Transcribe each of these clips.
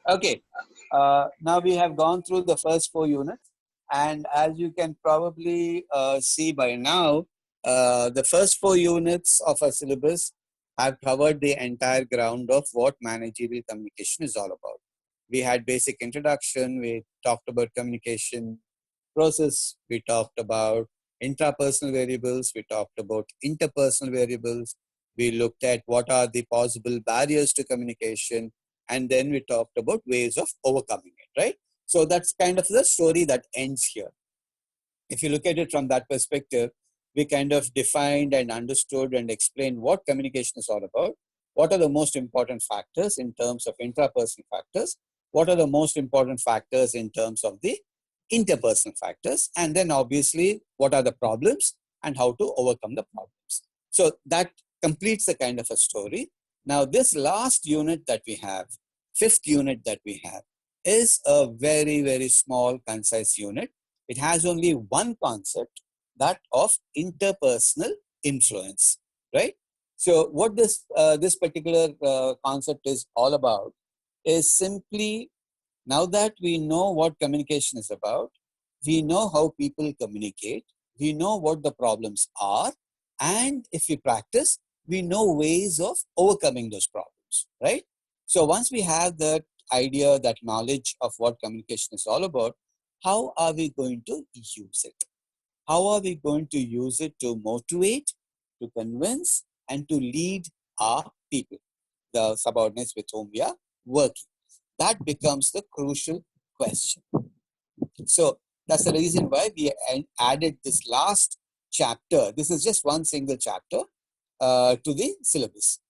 Okay, now we have gone through the first 4 units, and as you can probably see by now, the first 4 units of our syllabus have covered the entire ground of what managerial communication is all about. We had basic introduction, we talked about communication process, we talked about intrapersonal variables, we talked about interpersonal variables, we looked at what are the possible barriers to communication, and then we talked about ways of overcoming it, right? So that's kind of the story that ends here. If you look at it from that perspective, we kind of defined and understood and explained what communication is all about, what are the most important factors in terms of intrapersonal factors, what are the most important factors in terms of the interpersonal factors, and then obviously what are the problems and how to overcome the problems. So that completes the kind of a story. Now this last unit that we have, fifth unit that we have, is a very, very small, concise unit. It has only one concept, that of interpersonal influence, right? So what this particular concept is all about is simply, now that we know what communication is about, we know how people communicate, we know what the problems are, and if we practice, we know ways of overcoming those problems, right? So once we have that idea, that knowledge of what communication is all about, how are we going to use it? How are we going to use it to motivate, to convince, and to lead our people, the subordinates with whom we are working? That becomes the crucial question. So that's the reason why we added this last chapter. This is just one single chapter to the syllabus.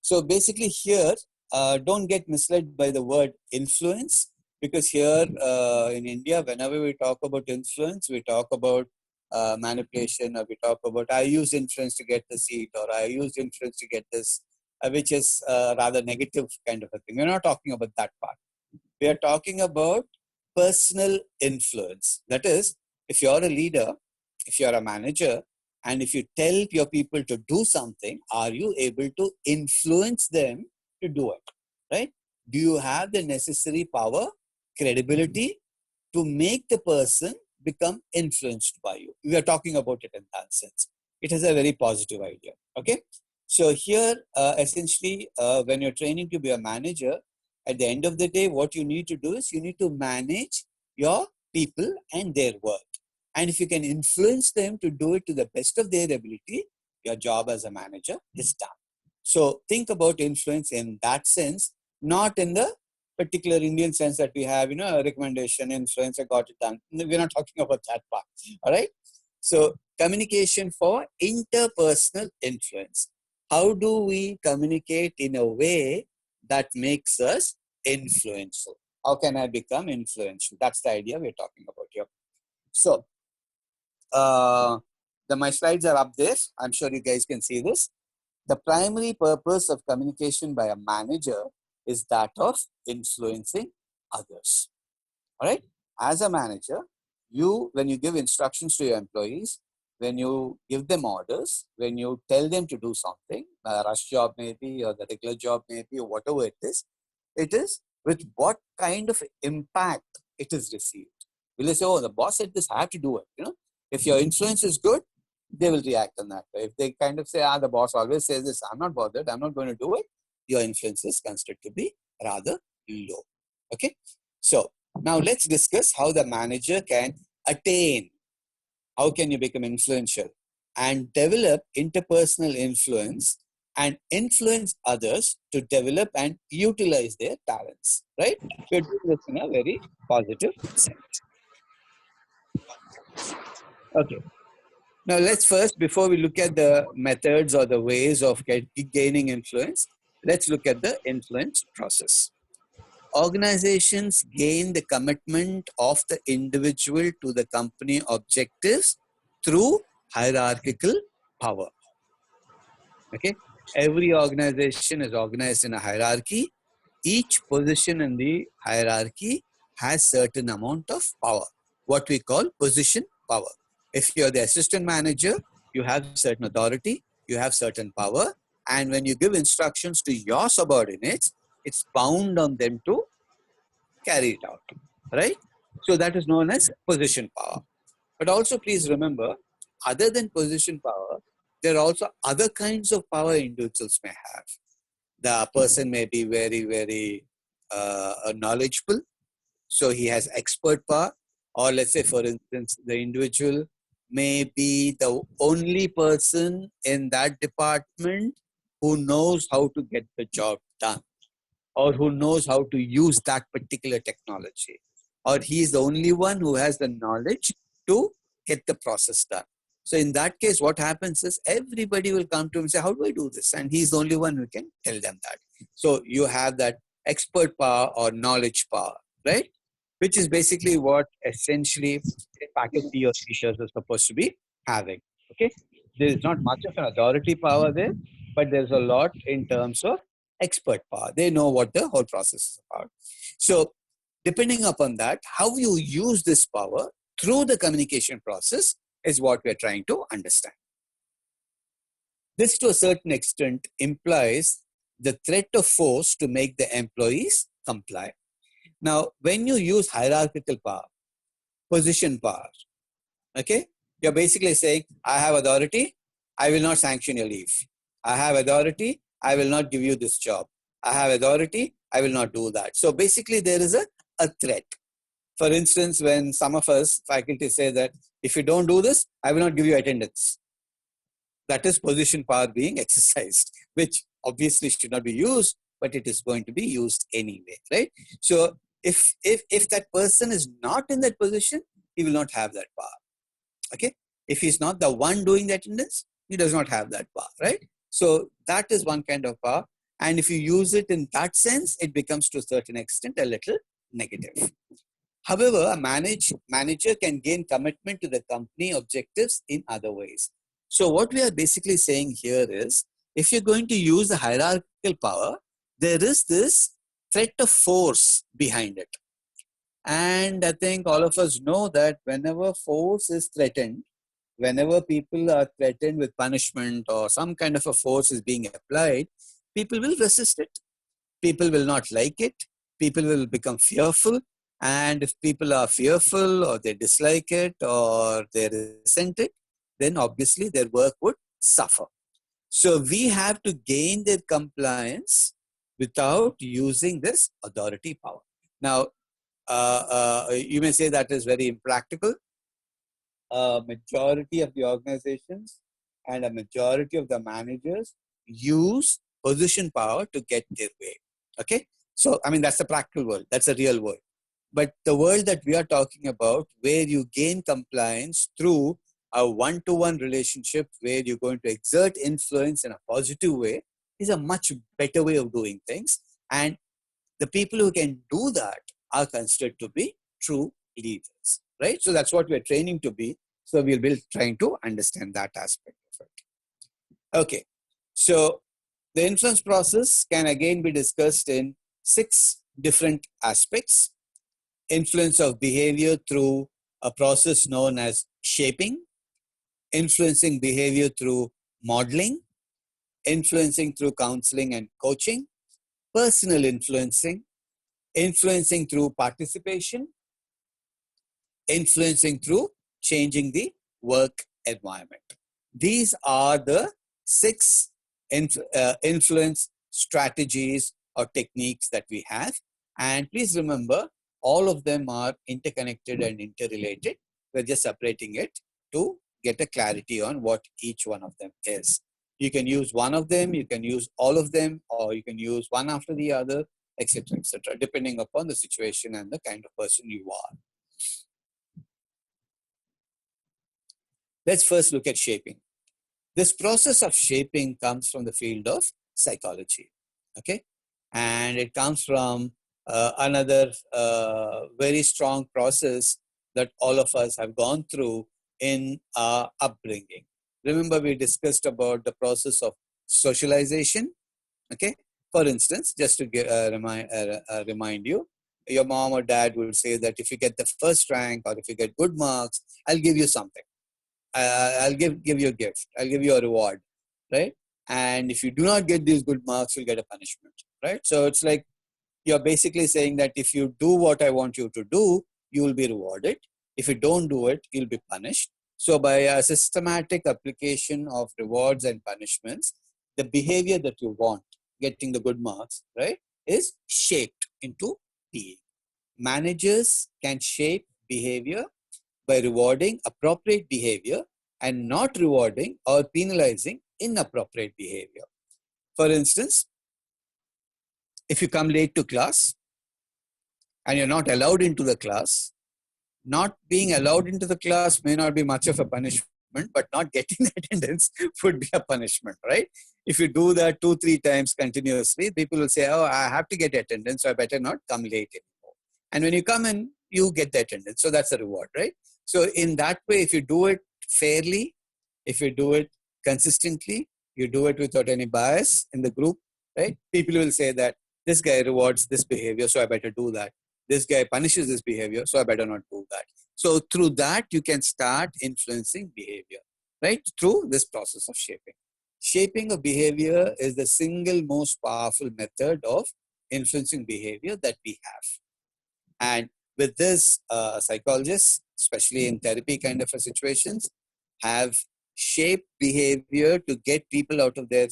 So basically here, don't get misled by the word influence, because here in India, whenever we talk about influence, we talk about manipulation, or we talk about I use influence to get the seat, or I use influence to get this, which is rather negative kind of a thing. We're not talking about that part. We are talking about personal influence. That is, if you're a leader, if you're a manager, and if you tell your people to do something, are you able to influence them to do it, right? Do you have the necessary power, credibility to make the person become influenced by you? We are talking about it in that sense. It is a very positive idea, okay? So here, essentially, when you're training to be a manager, at the end of the day, what you need to do is you need to manage your people and their work. And if you can influence them to do it to the best of their ability, your job as a manager is done. So think about influence in that sense, not in the particular Indian sense that we have, a recommendation, influence, I got it done. We're not talking about that part, all right? So communication for interpersonal influence. How do we communicate in a way that makes us influential? How can I become influential? That's the idea we're talking about here. So, my slides are up there. I'm sure you guys can see this. The primary purpose of communication by a manager is that of influencing others. All right? As a manager, when you give instructions to your employees, when you give them orders, when you tell them to do something, a rush job maybe, or the regular job maybe, or whatever it is with what kind of impact it is received. Will they say, oh, the boss said this, I have to do it? If your influence is good, they will react on that way. If they kind of say, the boss always says this, I'm not bothered, I'm not going to do it, your influence is considered to be rather low. Okay? So now let's discuss how the manager can attain, how can you become influential and develop interpersonal influence and influence others to develop and utilize their talents, right? We're doing this in a very positive sense. Okay. Now let's first, before we look at the methods or the ways of gaining influence, let's look at the influence process. Organizations gain the commitment of the individual to the company objectives through hierarchical power. Okay, every organization is organized in a hierarchy. Each position in the hierarchy has certain amount of power, what we call position power. If you're the assistant manager, you have certain authority, you have certain power, and when you give instructions to your subordinates, it's bound on them to carry it out, right? So that is known as position power. But also please remember, other than position power, there are also other kinds of power individuals may have. The person may be very, very knowledgeable, so he has expert power. Or let's say, for instance, the individual may be the only person in that department who knows how to get the job done, or who knows how to use that particular technology, or he is the only one who has the knowledge to get the process done. So in that case, what happens is everybody will come to him and say, how do I do this? And he's the only one who can tell them that. So you have that expert power or knowledge power, right? Which is basically what essentially a faculty or teachers are supposed to be having. Okay, there is not much of an authority power there, but there's a lot in terms of expert power. They know what the whole process is about. So depending upon that, how you use this power through the communication process is what we're trying to understand. This to a certain extent implies the threat of force to make the employees comply. Now, when you use hierarchical power, position power, okay, you're basically saying, I have authority, I will not sanction your leave. I have authority, I will not give you this job. I have authority, I will not do that. So basically there is a threat. For instance, when some of us faculty say that if you don't do this, I will not give you attendance. That is position power being exercised, which obviously should not be used, but it is going to be used anyway, right? So if that person is not in that position, he will not have that power. Okay, if he's not the one doing the attendance, he does not have that power, right? So that is one kind of power, and if you use it in that sense, it becomes to a certain extent a little negative. However, a manager can gain commitment to the company objectives in other ways. So what we are basically saying here is, if you're going to use the hierarchical power, there is this threat of force behind it. And I think all of us know that whenever force is threatened, whenever people are threatened with punishment or some kind of a force is being applied, people will resist it. People will not like it. People will become fearful. And if people are fearful or they dislike it or they resent it, then obviously their work would suffer. So we have to gain their compliance without using this authority power. Now, you may say that is very impractical. A majority of the organizations and a majority of the managers use position power to get their way. Okay, so I mean that's the practical world, that's the real world. But the world that we are talking about, where you gain compliance through a one-to-one relationship, where you're going to exert influence in a positive way, is a much better way of doing things. And the people who can do that are considered to be true leaders, right? So that's what we're training to be. So we'll be trying to understand that aspect of it. Okay, so the influence process can again be discussed in 6 different aspects. Influence of behavior through a process known as shaping, influencing behavior through modeling, influencing through counseling and coaching, personal influencing, influencing through participation, influencing through changing the work environment. These are the 6 influence strategies or techniques that we have. And please remember, all of them are interconnected and interrelated. We're just separating it to get a clarity on what each one of them is. You can use one of them, you can use all of them, or you can use one after the other, etc., depending upon the situation and the kind of person you are. Let's first look at shaping. This process of shaping comes from the field of psychology, okay? And it comes from another very strong process that all of us have gone through in our upbringing. Remember, we discussed about the process of socialization, okay? For instance, just to remind you, your mom or dad will say that if you get the first rank or if you get good marks, I'll give you something. I'll give you a gift. I'll give you a reward, right? And if you do not get these good marks, you'll get a punishment, right? So it's like you're basically saying that if you do what I want you to do, you will be rewarded. If you don't do it, you'll be punished. So by a systematic application of rewards and punishments, the behavior that you want, getting the good marks, right, is shaped into being. Managers can shape behavior by rewarding appropriate behavior and not rewarding or penalizing inappropriate behavior. For instance, if you come late to class and you're not allowed into the class, not being allowed into the class may not be much of a punishment, but not getting attendance would be a punishment, right? If you do that 2-3 times continuously, people will say, oh, I have to get attendance, so I better not come late anymore. And when you come in, you get the attendance. So that's a reward, right? So in that way, if you do it fairly, if you do it consistently, you do it without any bias in the group, right? People will say that this guy rewards this behavior, so I better do that. This guy punishes this behavior, so I better not do that. So through that, you can start influencing behavior, right? Through this process of shaping. Shaping of behavior is the single most powerful method of influencing behavior that we have. And with this, psychologists, especially in therapy kind of situations, have shaped behavior to get people out of their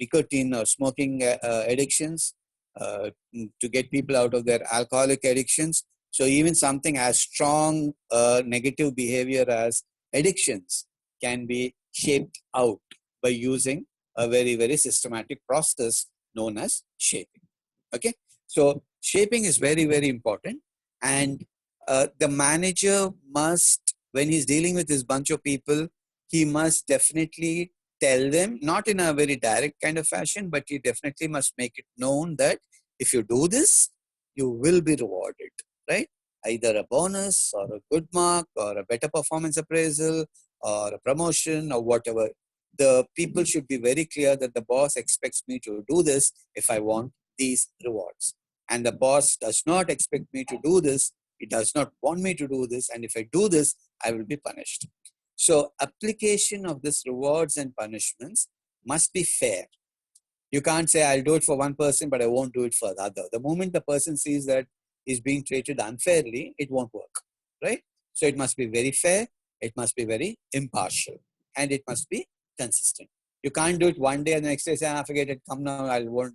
nicotine or smoking addictions, to get people out of their alcoholic addictions. So even something as strong negative behavior as addictions can be shaped out by using a very, very systematic process known as shaping. Okay, so shaping is very, very important. And the manager must, when he's dealing with this bunch of people, he must definitely tell them, not in a very direct kind of fashion, but he definitely must make it known that if you do this, you will be rewarded, right? Either a bonus or a good mark or a better performance appraisal or a promotion or whatever. The people should be very clear that the boss expects me to do this if I want these rewards. And the boss does not expect me to do this. He does not want me to do this. And if I do this, I will be punished. So application of this rewards and punishments must be fair. You can't say, I'll do it for one person, but I won't do it for the other. The moment the person sees that he's being treated unfairly, it won't work, right? So it must be very fair. It must be very impartial. And it must be consistent. You can't do it one day and the next day say, forget it, come now,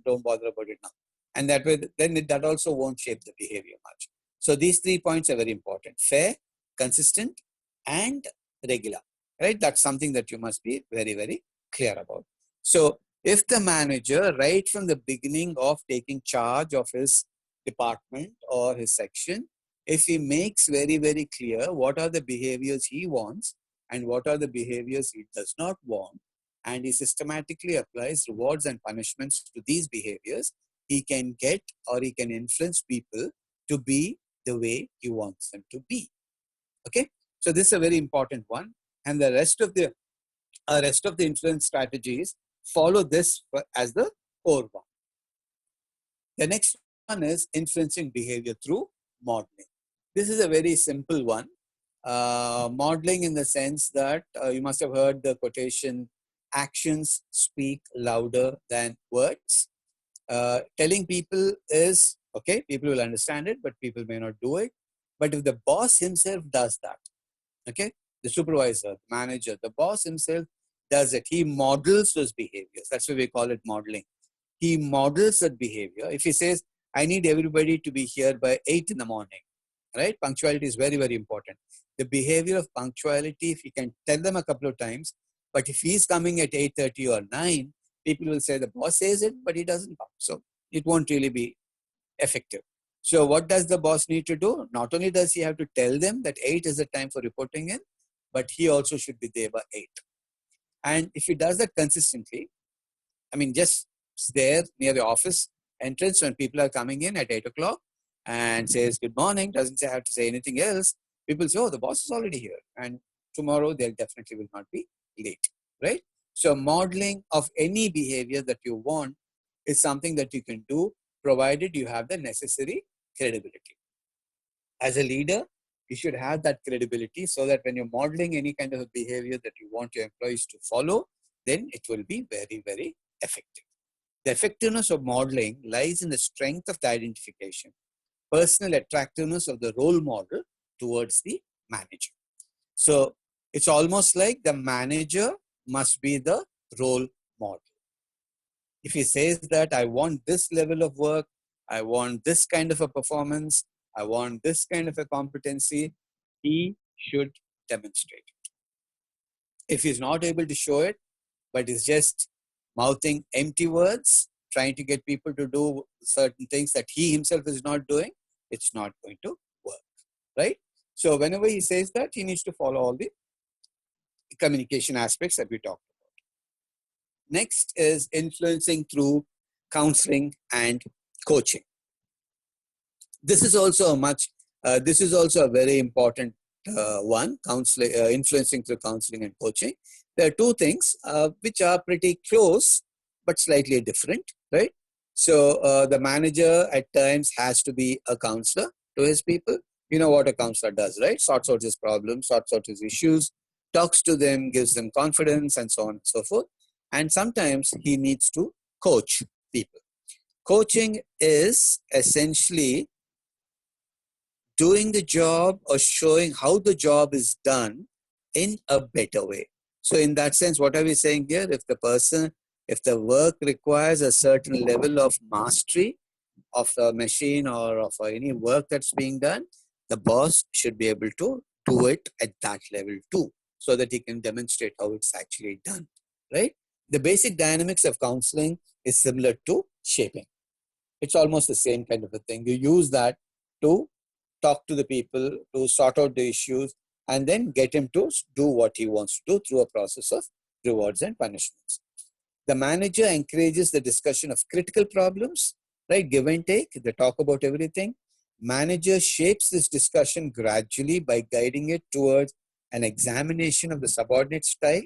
don't bother about it now. And that way, then that also won't shape the behavior much. So these 3 points are very important: fair, consistent, and regular, right? That's something that you must be very, very clear about. So if the manager, right from the beginning of taking charge of his department or his section, if he makes very, very clear what are the behaviors he wants and what are the behaviors he does not want, and he systematically applies rewards and punishments to these behaviors, he can get or he can influence people to be the way he wants them to be. Okay, so this is a very important one, and the rest of the influence strategies follow this as the core one. The next one is influencing behavior through modeling. This is a very simple one. Modeling in the sense that you must have heard the quotation, actions speak louder than words. Telling people is, okay, people will understand it, but people may not do it. But if the boss himself does that, okay, the supervisor, manager, the boss himself does it. He models those behaviors. That's why we call it modeling. He models that behavior. If he says, I need everybody to be here by 8 in the morning, right? Punctuality is very, very important. The behavior of punctuality, if he can tell them a couple of times, but if he's coming at 8:30 or 9, people will say the boss says it, but he doesn't come. So it won't really be effective. So what does the boss need to do? Not only does he have to tell them that 8 is the time for reporting in, but he also should be there by 8. And if he does that consistently, I mean, just there near the office entrance when people are coming in at 8 o'clock and says good morning, doesn't say, have to say anything else, people say, oh, the boss is already here. And tomorrow they definitely will not be late, right? So modeling of any behavior that you want is something that you can do, provided you have the necessary credibility. As a leader, you should have that credibility so that when you're modeling any kind of a behavior that you want your employees to follow, then it will be very, very effective. The effectiveness of modeling lies in the strength of the identification, personal attractiveness of the role model towards the manager. So it's almost like the manager must be the role model. If he says that I want this level of work, I want this kind of a performance, I want this kind of a competency, he should demonstrate it. If he's not able to show it, but is just mouthing empty words, trying to get people to do certain things that he himself is not doing, it's not going to work, right? So whenever he says that, he needs to follow all the communication aspects that we talked about. Next is influencing through counseling and coaching. This is also a very important one, counseling, influencing through counseling and coaching. There are two things which are pretty close but slightly different, right? So the manager at times has to be a counselor to his people. You know what a counselor does, right? Sorts out his problems, sorts out his issues, talks to them, gives them confidence, and so on and so forth. And sometimes he needs to coach people. Coaching is essentially doing the job or showing how the job is done in a better way. So in that sense, what are we saying here? If the work requires a certain level of mastery of the machine or of any work that's being done, the boss should be able to do it at that level too, so that he can demonstrate how it's actually done, right? The basic dynamics of counseling is similar to shaping. It's almost the same kind of a thing. You use that to talk to the people, to sort out the issues, and then get him to do what he wants to do through a process of rewards and punishments. The manager encourages the discussion of critical problems, right? Give and take, they talk about everything. Manager shapes this discussion gradually by guiding it towards an examination of the subordinate style.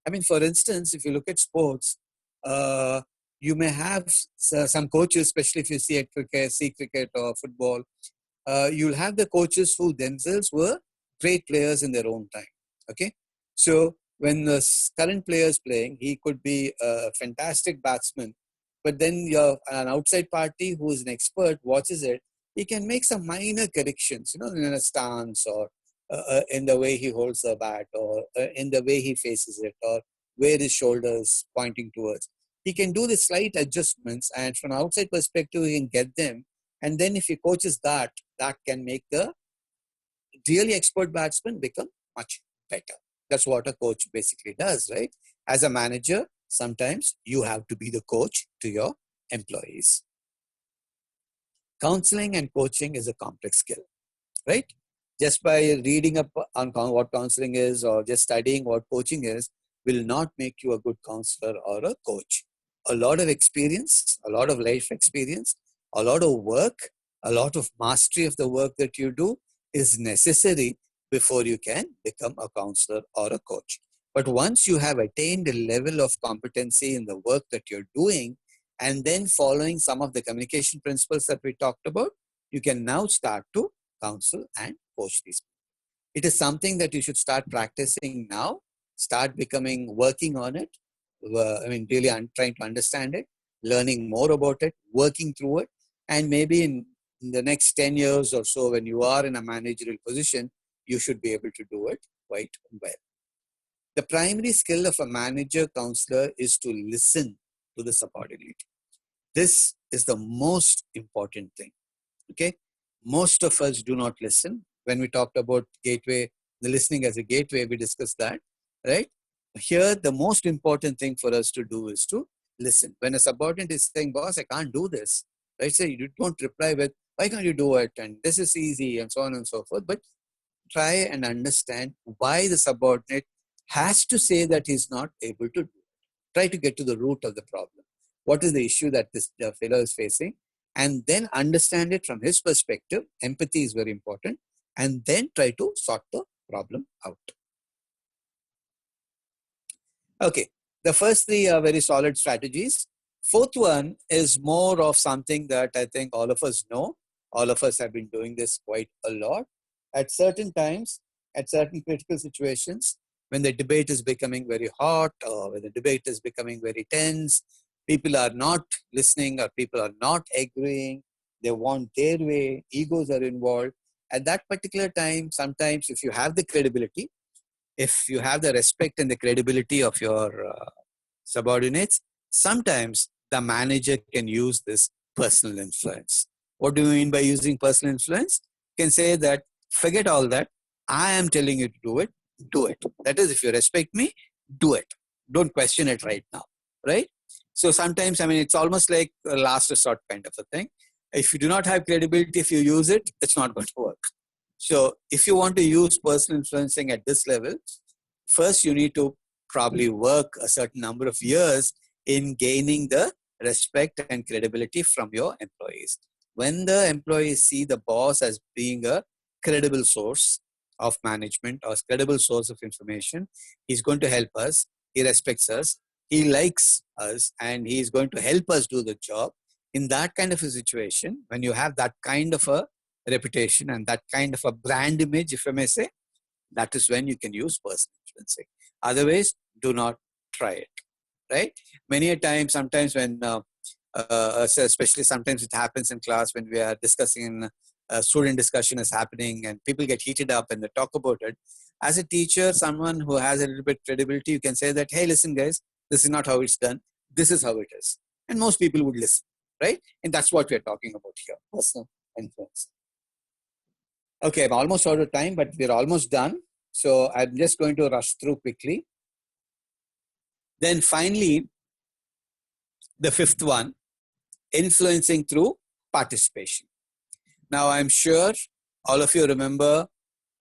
I mean, for instance, if you look at sports, you may have some coaches, especially if you see cricket or football, you'll have the coaches who themselves were great players in their own time. Okay, so when the current player is playing, he could be a fantastic batsman, but then an outside party who is an expert watches it. He can make some minor corrections, in a stance or in the way he holds the bat or in the way he faces it or where his shoulders pointing towards. He can do the slight adjustments, and from outside perspective, he can get them. And then if he coaches that can make the really expert batsman become much better. That's what a coach basically does, right? As a manager, sometimes you have to be the coach to your employees. Counseling and coaching is a complex skill, right? Just by reading up on what counseling is or just studying what coaching is will not make you a good counselor or a coach. A lot of experience, a lot of life experience, a lot of work, a lot of mastery of the work that you do is necessary before you can become a counselor or a coach. But once you have attained a level of competency in the work that you're doing, and then following some of the communication principles that we talked about, you can now start to counsel and coach these people. It is something that you should start practicing now, start working on it. Really trying to understand it, learning more about it, working through it. And maybe in the next 10 years or so, when you are in a managerial position, you should be able to do it quite well. The primary skill of a manager counselor is to listen to the subordinate. This is the most important thing. Okay, most of us do not listen. When we talked about gateway, the listening as a gateway, we discussed that, right? Here, the most important thing for us to do is to listen. When a subordinate is saying, boss, I can't do this, right? So you don't reply with, why can't you do it? And this is easy and so on and so forth. But try and understand why the subordinate has to say that he's not able to do it. Try to get to the root of the problem. What is the issue that this fellow is facing? And then understand it from his perspective. Empathy is very important. And then try to sort the problem out. Okay, the first three are very solid strategies. Fourth one is more of something that I think all of us know. All of us have been doing this quite a lot. At certain times, at certain critical situations, when the debate is becoming very hot or when the debate is becoming very tense, People are not listening or people are not agreeing. They want their way. Egos are involved. At that particular time, sometimes if you have the credibility, if you have the respect and the credibility of your subordinates, sometimes the manager can use this personal influence. What do you mean by using personal influence? You can say that, forget all that. I am telling you to do it. Do it. That is, if you respect me, do it. Don't question it right now. Right? So sometimes, I mean, it's almost like a last resort kind of a thing. If you do not have credibility, if you use it, it's not going to work. So if you want to use personal influencing at this level, first you need to probably work a certain number of years in gaining the respect and credibility from your employees. When the employees see the boss as being a credible source of management or credible source of information, he's going to help us, he respects us, he likes us, and he is going to help us do the job. In that kind of a situation, when you have that kind of a reputation and that kind of a brand image, if I may say, that is when you can use personal influencing. Otherwise, do not try it, right? Many a time, sometimes when, especially sometimes it happens in class when we are discussing, student discussion is happening and people get heated up and they talk about it. As a teacher, someone who has a little bit credibility, you can say that, hey, listen guys, this is not how it's done. This is how it is. And most people would listen, right? And that's what we're talking about here, personal influence. Okay, I'm almost out of time, but we're almost done. So I'm just going to rush through quickly. Then finally, the fifth one, influencing through participation. Now, I'm sure all of you remember,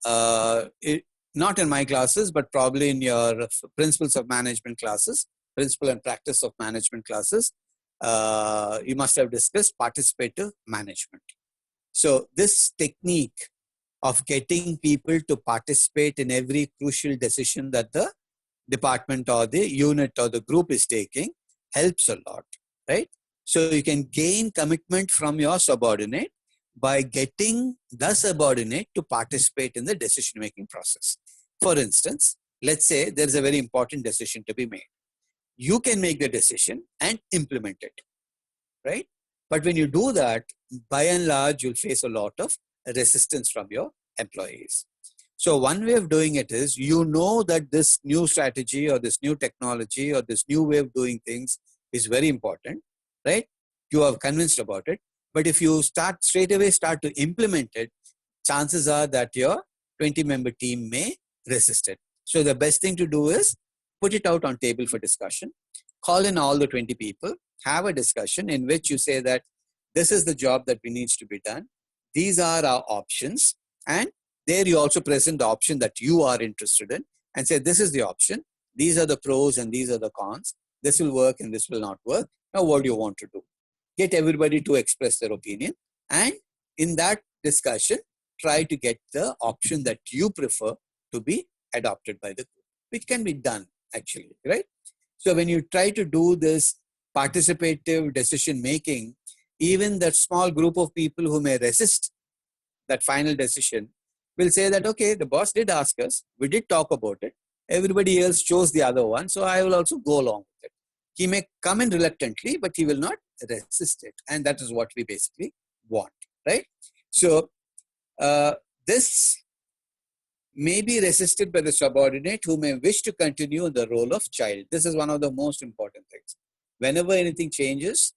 not in my classes, but probably in your principles of management classes, principle and practice of management classes, you must have discussed participative management. So this technique of getting people to participate in every crucial decision that the department or the unit or the group is taking helps a lot, right? So you can gain commitment from your subordinate by getting the subordinate to participate in the decision-making process. For instance, let's say there's a very important decision to be made. You can make the decision and implement it, right? But when you do that, by and large, you'll face a lot of resistance from your employees. So one way of doing it is, you know that this new strategy or this new technology or this new way of doing things is very important, right? You are convinced about it. But if you straight away start to implement it, chances are that your 20-member team may resist it. So the best thing to do is put it out on table for discussion, call in all the 20 people, have a discussion in which you say that this is the job that needs to be done. These are our options. And there you also present the option that you are interested in and say, this is the option. These are the pros and these are the cons. This will work and this will not work. Now, what do you want to do? Get everybody to express their opinion. And in that discussion, try to get the option that you prefer to be adopted by the group, which can be done actually, right? So when you try to do this participative decision making, even that small group of people who may resist that final decision will say that, okay, the boss did ask us, we did talk about it, everybody else chose the other one, so I will also go along with it. He may come in reluctantly, but he will not resist it. And that is what we basically want, right? So this may be resisted by the subordinate who may wish to continue in the role of child. This is one of the most important things. Whenever anything changes,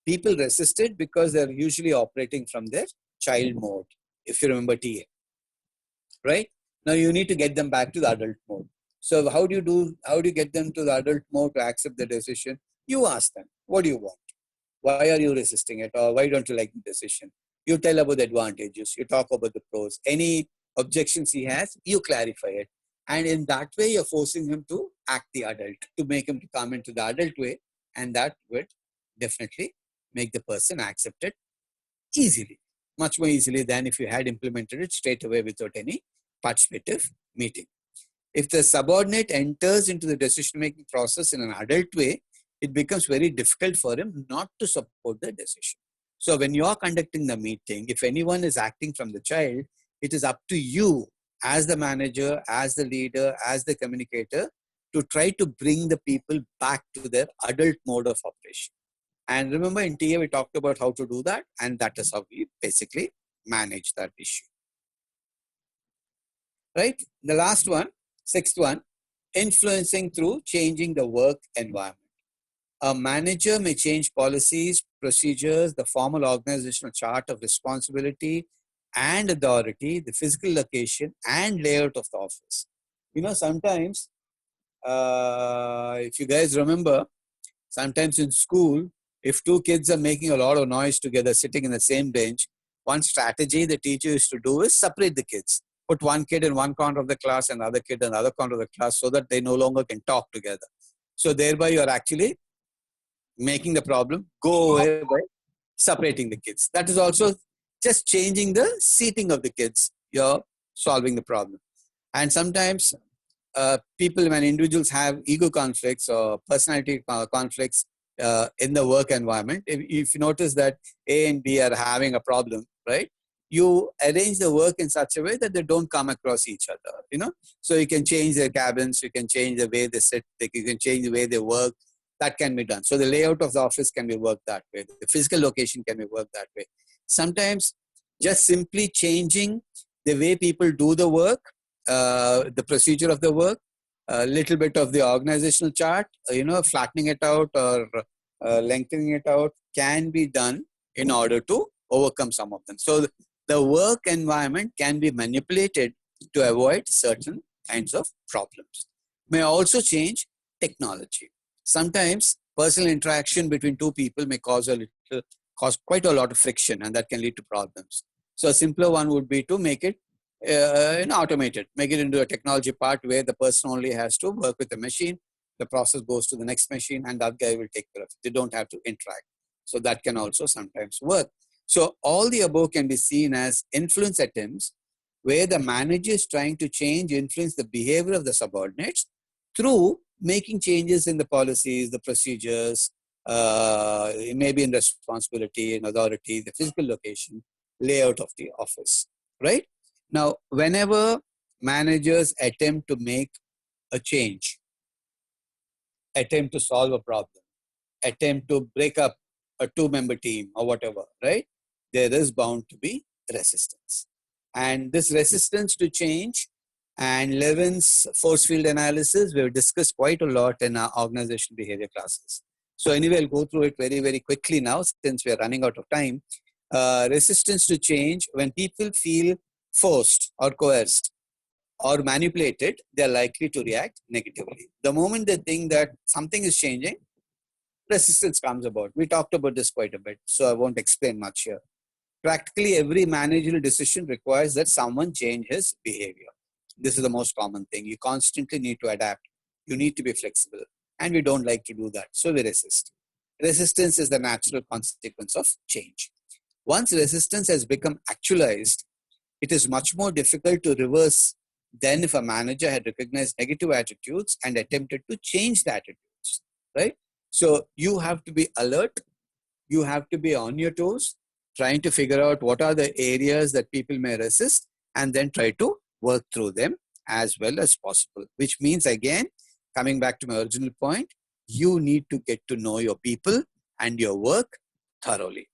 people resist it because they're usually operating from their child mode, if you remember TA, right? Now you need to get them back to the adult mode. So how do you get them to the adult mode to accept the decision? You ask them, what do you want? Why are you resisting it? Or why don't you like the decision? You tell about the advantages. You talk about the pros. Any objections he has, you clarify it. And in that way, you're forcing him to act the adult, to make him to come into the adult way. And that would definitely make the person accept it easily, much more easily than if you had implemented it straight away without any participative meeting. If the subordinate enters into the decision-making process in an adult way, it becomes very difficult for him not to support the decision. So when you are conducting the meeting, if anyone is acting from the child, it is up to you as the manager, as the leader, as the communicator to try to bring the people back to their adult mode of operation. And remember, in TA, we talked about how to do that, and that is how we basically manage that issue. Right? The last one, sixth one, influencing through changing the work environment. A manager may change policies, procedures, the formal organizational chart of responsibility and authority, the physical location and layout of the office. You know, sometimes, if you guys remember, sometimes in school, if two kids are making a lot of noise together, sitting in the same bench, one strategy the teacher used to do is separate the kids. Put one kid in one corner of the class and another kid in another corner of the class so that they no longer can talk together. So thereby you are actually making the problem go away by separating the kids. That is also just changing the seating of the kids. You're solving the problem. And sometimes people, when individuals have ego conflicts or personality conflicts in the work environment, if you notice that A and B are having a problem, right? You arrange the work in such a way that they don't come across each other, you know? So you can change their cabins, you can change the way they sit, you can change the way they work. That can be done. So the layout of the office can be worked that way. The physical location can be worked that way. Sometimes just simply changing the way people do the work, the procedure of the work, a little bit of the organizational chart, you know, flattening it out or lengthening it out can be done in order to overcome some of them. So the work environment can be manipulated to avoid certain kinds of problems. May also change technology. Sometimes personal interaction between two people may cause quite a lot of friction, and that can lead to problems. So a simpler one would be to make it automated, make it into a technology part where the person only has to work with the machine, the process goes to the next machine, and that guy will take care of it. They don't have to interact. So that can also sometimes work. So all the above can be seen as influence attempts where the manager is trying to influence the behavior of the subordinates through making changes in the policies, the procedures, maybe in responsibility, in authority, the physical location, layout of the office, right? Now, whenever managers attempt to make a change, attempt to solve a problem, attempt to break up a two-member team or whatever, right? There is bound to be resistance. And this resistance to change and Levin's force field analysis, we've discussed quite a lot in our organizational behavior classes. So anyway, I'll go through it very, very quickly now since we're running out of time. Resistance to change, when people feel forced or coerced or manipulated, they're likely to react negatively. The moment they think that something is changing, resistance comes about. We talked about this quite a bit, so I won't explain much here. Practically every managerial decision requires that someone change his behavior. This is the most common thing. You constantly need to adapt. You need to be flexible. And we don't like to do that, so we resist. Resistance is the natural consequence of change. Once resistance has become actualized, it is much more difficult to reverse than if a manager had recognized negative attitudes and attempted to change the attitudes, right? So you have to be alert. You have to be on your toes, trying to figure out what are the areas that people may resist and then try to work through them as well as possible. Which means, again, coming back to my original point, you need to get to know your people and your work thoroughly.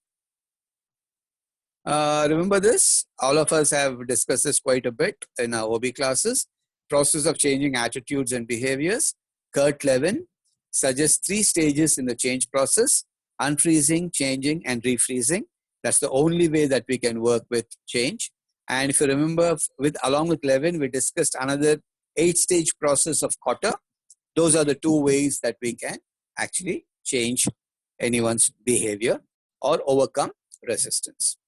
Remember this, all of us have discussed this quite a bit in our OB classes. Process of changing attitudes and behaviors. Kurt Levin suggests 3 stages in the change process: unfreezing, changing, and refreezing. That's the only way that we can work with change. And if you remember, along with Levin, we discussed another 8-stage process of Kotter. Those are the 2 ways that we can actually change anyone's behavior or overcome resistance.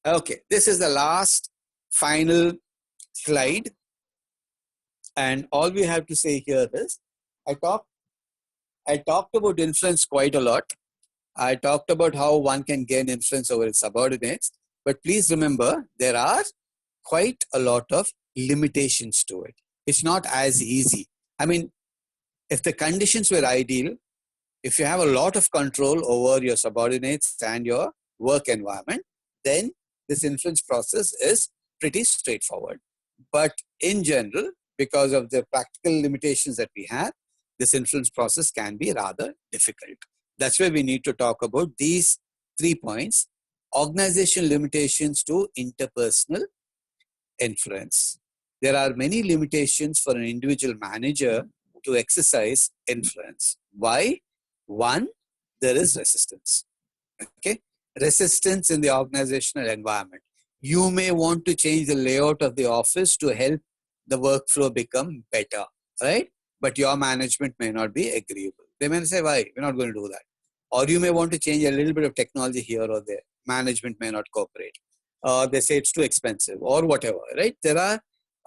Okay, this is the last final slide. And all we have to say here is, I talked about influence quite a lot. I talked about how one can gain influence over its subordinates. But please remember, there are quite a lot of limitations to it. It's not as easy. I mean, if the conditions were ideal, if you have a lot of control over your subordinates and your work environment, then this influence process is pretty straightforward. But in general, because of the practical limitations that we have, this influence process can be rather difficult. That's why we need to talk about these 3 points: organizational limitations to interpersonal influence. There are many limitations for an individual manager to exercise influence. Why? One, there is resistance. Okay, resistance in the organizational environment. You may want to change the layout of the office to help the workflow become better, right? But your management may not be agreeable. They may say, why? We're not going to do that. Or you may want to change a little bit of technology here or there. Management may not cooperate. They say it's too expensive or whatever, right? There are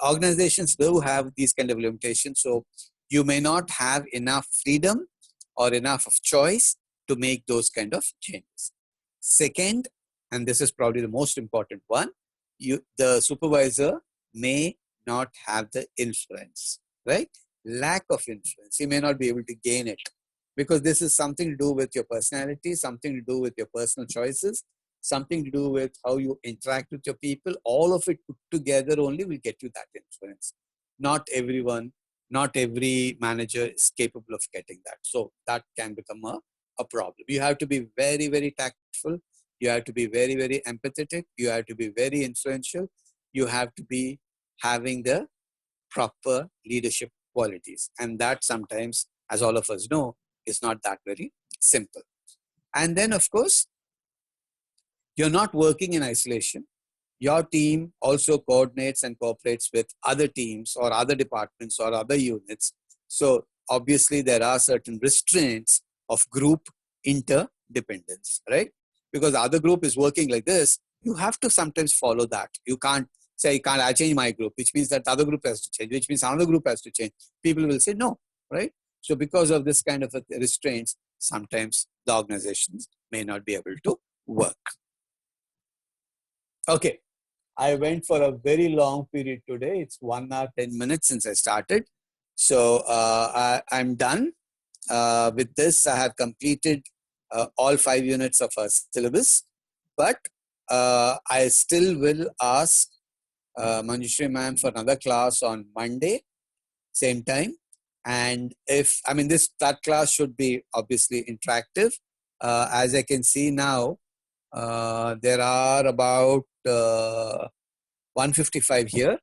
organizations do have these kind of limitations. So you may not have enough freedom or enough of choice to make those kind of changes. Second, and this is probably the most important one, the supervisor may not have the influence, right? Lack of influence. He may not be able to gain it because this is something to do with your personality, something to do with your personal choices, something to do with how you interact with your people. All of it put together only will get you that influence. Not everyone, not every manager is capable of getting that. So that can become a problem. You have to be very, very tactful. You have to be very, very empathetic. You have to be very influential. You have to be having the proper leadership qualities. And that sometimes, as all of us know, is not that very simple. And then, of course, you're not working in isolation. Your team also coordinates and cooperates with other teams or other departments or other units. So obviously there are certain restraints of group interdependence, right? Because the other group is working like this, you have to sometimes follow that. You can't say, I change my group, which means that the other group has to change, which means another group has to change. People will say no, right? So because of this kind of restraints, sometimes the organizations may not be able to work. Okay. I went for a very long period today. It's 1 hour, 10 minutes since I started. So I'm done. With this, I have completed all 5 units of our syllabus. But I still will ask Manjushri ma'am for another class on Monday, same time. And if, I mean, that class should be obviously interactive. As I can see now, there are about 155 here.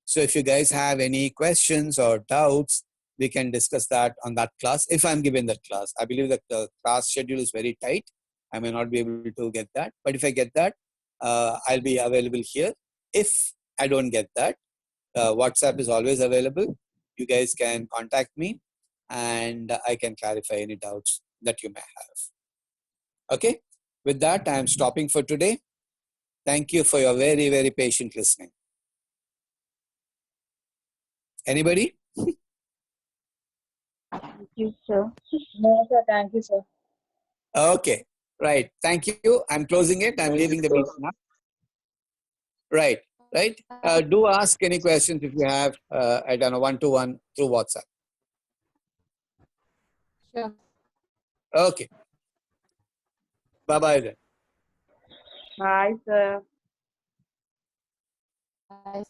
So if you guys have any questions or doubts, we can discuss that on that class. If I'm given that class, I believe that the class schedule is very tight. I may not be able to get that, but if I get that, I'll be available here. If I don't get that, WhatsApp is always available. You guys can contact me and I can clarify any doubts that you may have. Okay. With that, I'm stopping for today. Thank you for your very, very patient listening. Anybody? Thank you, sir. No, sir. Thank you, sir. Okay. Right. Thank you. I'm closing it. I'm leaving the meeting now. Right. Right. Do ask any questions if you have, I don't know, one-to-one through WhatsApp. Sure. Okay. Bye-bye then. Bye, sir. Bye.